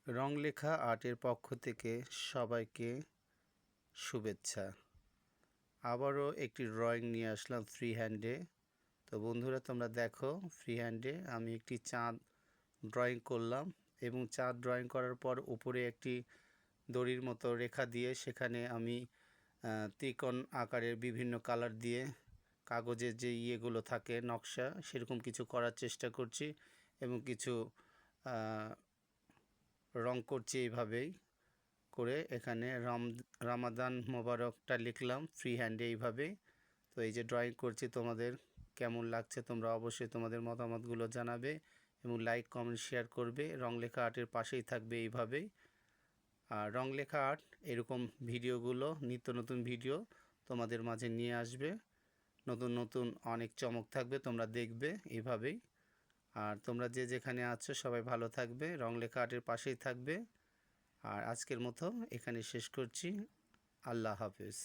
রং লেখা আর্টের পক্ষ থেকে সবাইকে শুভেচ্ছা। আবারও একটি ড্রয়িং নিয়ে আসলাম ফ্রি হ্যান্ডে। তো বন্ধুরা, তোমরা দেখো, ফ্রি হ্যান্ডে আমি একটি চাঁদ ড্রয়িং করলাম এবং চাঁদ ড্রয়িং করার পর উপরে একটি দড়ির মতো রেখা দিয়ে সেখানে আমি ত্রিকোণ আকারের বিভিন্ন কালার দিয়ে কাগজের যে ইয়েগুলো থাকে নকশা, সেরকম কিছু করার চেষ্টা করছি এবং কিছু রং করছি। এইভাবেই করে এখানে রামাদান মোবারকটা লিখলাম ফ্রি হ্যান্ডে এইভাবে। তো এই যে ড্রয়িং করছি, তোমাদের কেমন লাগছে তোমরা অবশ্যই তোমাদের মতামতগুলো জানাবে এবং লাইক কমেন্ট শেয়ার করবে। রং লেখা আর্টের পাশেই থাকবে এইভাবেই। আর রং লেখা আর্ট এরকম ভিডিওগুলো, নিত্য নতুন ভিডিও তোমাদের মাঝে নিয়ে আসবে। নতুন নতুন অনেক চমক থাকবে, তোমরা দেখবে এইভাবেই। আর তোমরা যে যেখানে আছো সবাই ভালো থাকবে, রং লেখা আর্টের পাশেই থাকবে। আর আজকের মতো এখানে শেষ করছি। আল্লাহ হাফেজ।